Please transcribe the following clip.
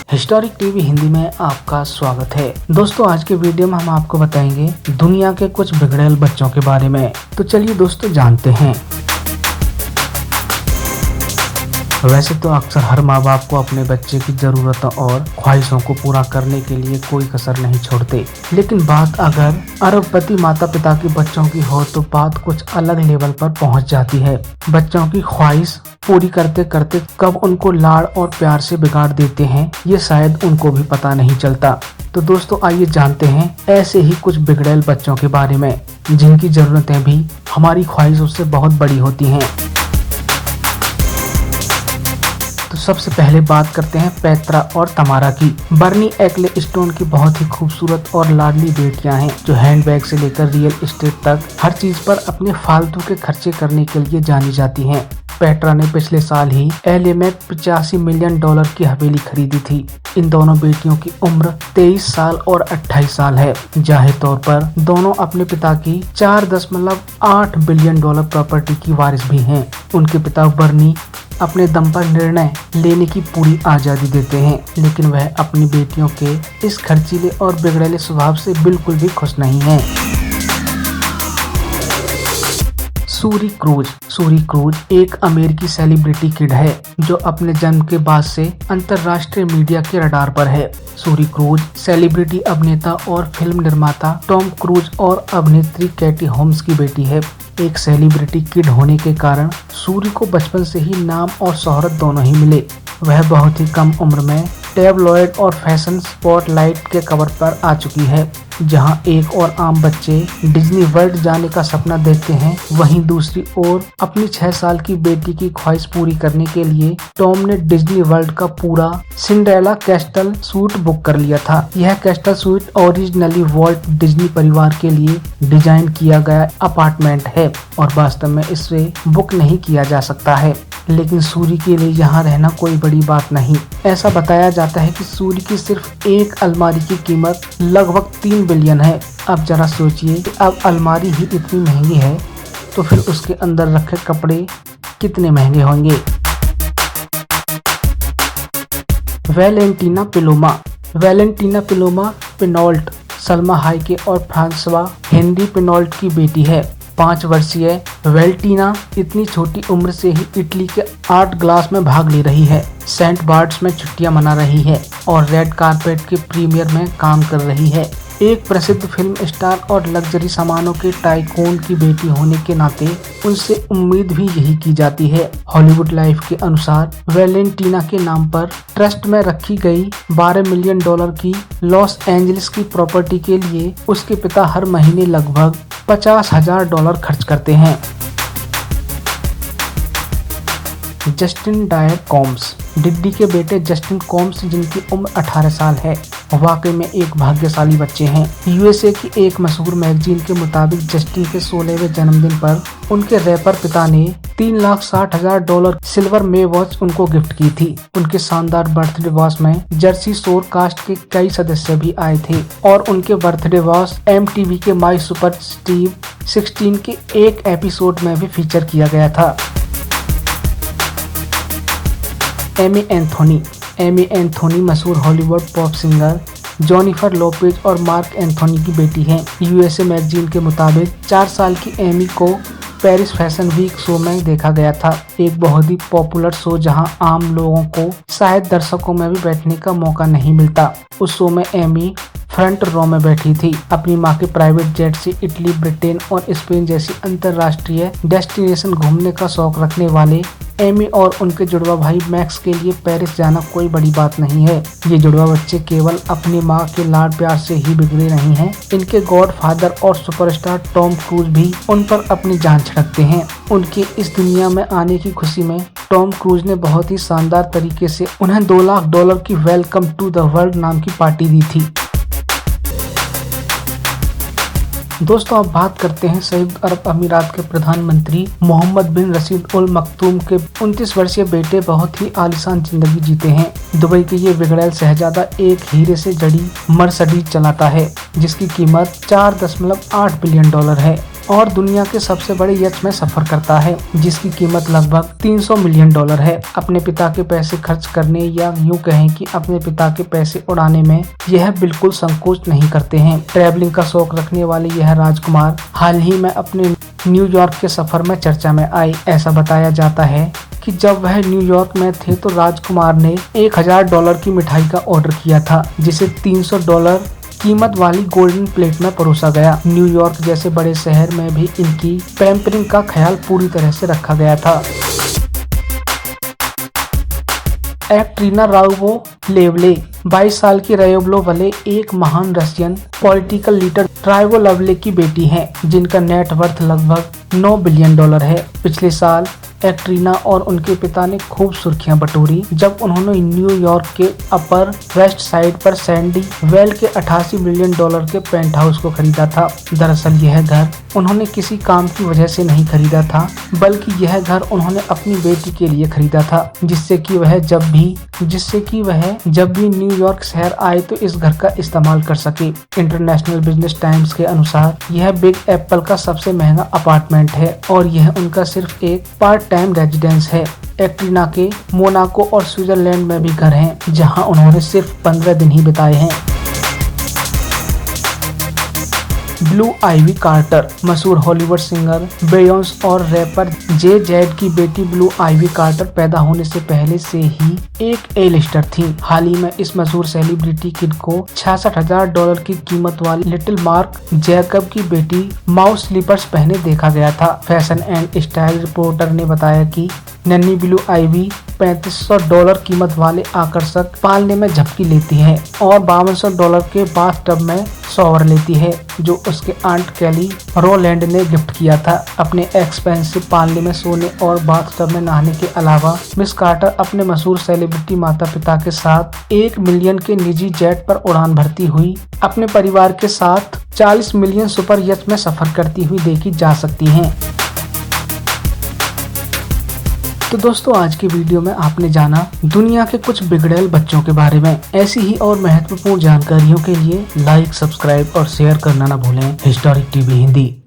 Historic TV Hindi में आपका स्वागत है। दोस्तों आज के वीडियो में हम आपको बताएंगे दुनिया के कुछ बिगड़ैल बच्चों के बारे में। तो चलिए दोस्तों जानते हैं। वैसे तो अक्सर हर माँ बाप को अपने बच्चे की जरूरतों और ख्वाहिशों को पूरा करने के लिए कोई कसर नहीं छोड़ते, लेकिन बात अगर अरबपति माता पिता के बच्चों की हो तो बात कुछ अलग लेवल पर पहुंच जाती है। बच्चों की ख्वाहिश पूरी करते करते कब उनको लाड़ और प्यार से बिगाड़ देते हैं ये शायद उनको भी पता नहीं चलता। तो दोस्तों आइए जानते हैं ऐसे ही कुछ बिगड़ैल बच्चों के बारे में जिनकी जरूरतें भी हमारी ख्वाहिशों से बहुत बड़ी होती हैं। तो सबसे पहले बात करते हैं पेत्रा और तमारा की। बर्नी एक्लेस्टोन की बहुत ही खूबसूरत और लाडली बेटियां हैं जो हैंडबैग से लेकर रियल एस्टेट तक हर चीज पर अपने फालतू के खर्चे करने के लिए जानी जाती हैं। पेट्रा ने पिछले साल ही एलए में $85 मिलियन की हवेली खरीदी थी। इन दोनों बेटियों की उम्र 23 साल और 28 साल है। जाहिर तौर पर दोनों अपने पिता की $4.8 बिलियन प्रॉपर्टी की वारिस भी हैं। उनके पिता बर्नी अपने दम पर निर्णय लेने की पूरी आजादी देते हैं, लेकिन वह अपनी बेटियों के इस खर्चीले और बिगड़ैले स्वभाव से बिल्कुल भी खुश नहीं है। सूरी क्रूज एक अमेरिकी सेलिब्रिटी किड है जो अपने जन्म के बाद से अंतर्राष्ट्रीय मीडिया के रडार पर है। सूरी क्रूज सेलिब्रिटी अभिनेता और फिल्म निर्माता टॉम क्रूज और अभिनेत्री कैटी होम्स की बेटी है। एक सेलिब्रिटी किड होने के कारण सूरी को बचपन से ही नाम और शोहरत दोनों ही मिले। वह बहुत ही कम उम्र में टैबलॉइड और फैशन स्पॉटलाइट के कवर पर आ चुकी है। जहां एक और आम बच्चे डिज्नी वर्ल्ड जाने का सपना देखते हैं, वहीं दूसरी ओर अपनी 6 साल की बेटी की ख्वाहिश पूरी करने के लिए टॉम ने डिज्नी वर्ल्ड का पूरा सिंड्रेला कैस्टल स्वीट बुक कर लिया था। यह castle sweet originally Walt Disney परिवार के लिए डिजाइन किया गया अपार्टमेंट है और वास्तव में इसे बुक नहीं किया जा सकता है, लेकिन सूरी के लिए यहाँ रहना कोई बड़ी बात नहीं। ऐसा बताया जाता है कि सूरी की सिर्फ एक अलमारी की कीमत लगभग 3 बिलियन है। अब जरा सोचिए कि अब अलमारी ही इतनी महंगी है तो फिर उसके अंदर रखे कपड़े कितने महंगे होंगे। वैलेंटीना पिलोमा पिनोल्ट सल्मा हाइके और फ्रांसवा हेनरी पिनोल्ट की बेटी है। 5 वर्षीय वेल्टीना इतनी छोटी उम्र से ही इटली के आर्ट क्लास में भाग ले रही है, सेंट बार्ट्स में छुट्टियां मना रही है और रेड कारपेट के प्रीमियर में काम कर रही है। एक प्रसिद्ध फिल्म स्टार और लग्जरी सामानों के टाइकून की बेटी होने के नाते उनसे उम्मीद भी यही की जाती है। हॉलीवुड लाइफ के अनुसार वैलेंटीना के नाम पर ट्रस्ट में रखी गई $12 मिलियन की लॉस एंजलिस की प्रॉपर्टी के लिए उसके पिता हर महीने लगभग $50,000 खर्च करते हैं। जस्टिन डायर कॉम्स, डिड्डी के बेटे जस्टिन कॉम्स जिनकी उम्र 18 साल है, वाकई में एक भाग्यशाली बच्चे हैं। यूएसए की एक मशहूर मैगजीन के मुताबिक जस्टिन के 16वें जन्मदिन पर उनके रैपर पिता ने $3,60,000 सिल्वर मे वॉच उनको गिफ्ट की थी। उनके शानदार बर्थडे वॉच में जर्सी शोर कास्ट के कई सदस्य भी आए थे और उनके बर्थडे वॉच एमटीवी के माई सुपर स्टीव 16 के एक एपिसोड में भी फीचर किया गया था। एमी एंथोनी मशहूर Hollywood pop singer Jennifer Lopez और मार्क एंथोनी की बेटी हैं। यूएसए मैगजीन के मुताबिक 4 साल की एमी को पेरिस फैशन वीक शो में देखा गया था, एक बहुत ही पॉपुलर शो जहां आम लोगों को शायद दर्शकों में भी बैठने का मौका नहीं मिलता। उस शो में एमी फ्रंट रो में बैठी थी। अपनी मां के प्राइवेट जेट से इटली, ब्रिटेन और स्पेन जैसी अंतर्राष्ट्रीय डेस्टिनेशन घूमने का शौक रखने वाले एमी और उनके जुड़वा भाई मैक्स के लिए पेरिस जाना कोई बड़ी बात नहीं है। ये जुड़वा बच्चे केवल अपनी मां के लाड प्यार से ही बिगड़े नहीं हैं, इनके गॉड फादर और सुपरस्टार टॉम क्रूज भी उन पर अपनी जान छिड़कते हैं। उनके इस दुनिया में आने की खुशी में टॉम क्रूज ने बहुत ही शानदार तरीके से उन्हें $2 लाख की वेलकम टू द वर्ल्ड नाम की पार्टी दी थी। दोस्तों अब बात करते हैं संयुक्त अरब अमीरात के प्रधानमंत्री मोहम्मद बिन रशीद अल मखतूम के 29 वर्षीय बेटे बहुत ही आलीशान जिंदगी जीते हैं। दुबई के ये बिगड़ैल शहजादा एक हीरे से जड़ी मर्सिडीज चलाता है जिसकी कीमत $4.8 बिलियन है। और दुनिया के सबसे बड़े यच में सफर करता है जिसकी कीमत लगभग $300 मिलियन है। अपने पिता के पैसे खर्च करने या यूँ कहें कि अपने पिता के पैसे उड़ाने में यह बिल्कुल संकोच नहीं करते हैं। ट्रैवलिंग का शौक रखने वाले यह राजकुमार हाल ही में अपने न्यूयॉर्क के सफर में चर्चा में आए। ऐसा बताया जाता है कि जब वह न्यूयॉर्क में थे तो राजकुमार ने $1000 की मिठाई का ऑर्डर किया था जिसे $300 कीमत वाली गोल्डन प्लेट में परोसा गया। न्यूयॉर्क जैसे बड़े शहर में भी इनकी पैम्परिंग का ख्याल पूरी तरह से रखा गया था। एक्ट्रीना राइवोलोवले 22 साल की राइवोलोवले एक महान रशियन पॉलिटिकल लीडर राइवोलोवले की बेटी हैं जिनका नेटवर्थ लगभग $9 बिलियन है। पिछले साल एक्ट्रीना और उनके पिता ने खूब सुर्खियां बटोरी जब उन्होंने न्यूयॉर्क के अपर वेस्ट साइड पर सैंडी वेल के $88 मिलियन के पेंट हाउस को खरीदा था। दरअसल यह घर उन्होंने किसी काम की वजह से नहीं खरीदा था बल्कि यह घर उन्होंने अपनी बेटी के लिए खरीदा था जिससे कि वह जब भी न्यूयॉर्क शहर आए तो इस घर का इस्तेमाल कर सके। इंटरनेशनल बिजनेस टाइम्स के अनुसार यह बिग एप्पल का सबसे महंगा अपार्टमेंट है और यह उनका सिर्फ एक पार्ट टाइम रेजिडेंस है। एक्ट्रीना के मोनाको और स्विट्जरलैंड में भी घर हैं जहां उन्होंने सिर्फ 15 दिन ही बिताए हैं। ब्लू आइवी कार्टर मशहूर हॉलीवुड सिंगर बेयोंस और रैपर जे-जेड की बेटी ब्लू आइवी कार्टर पैदा होने से पहले से ही एक ए-लिस्टर थी। हाल ही में इस मशहूर सेलिब्रिटी किड को $66,000 की कीमत वाली लिटिल मार्क जैकब की बेटी माउस स्लीपर्स पहने देखा गया था। फैशन एंड स्टाइल रिपोर्टर ने बताया कि नन्ही ब्लू आइवी $3500 कीमत वाले आकर्षक पालने में झपकी लेती है और $5200 के बाथ टब में शॉवर लेती है जो उसके आंट कैली रोलैंड ने गिफ्ट किया था। अपने एक्सपेंसिव पालने में सोने और बाथ टब में नहाने के अलावा मिस कार्टर अपने मशहूर सेलिब्रिटी माता पिता के साथ 1 मिलियन के निजी जेट पर उड़ान भरती हुई अपने परिवार के साथ 40 मिलियन सुपर यच में सफर करती हुई देखी जा सकती हैं। तो दोस्तों आज की वीडियो में आपने जाना दुनिया के कुछ बिगड़ैल बच्चों के बारे में। ऐसी ही और महत्वपूर्ण जानकारियों के लिए लाइक, सब्सक्राइब और शेयर करना ना भूलें हिस्टोरिक टीवी हिंदी।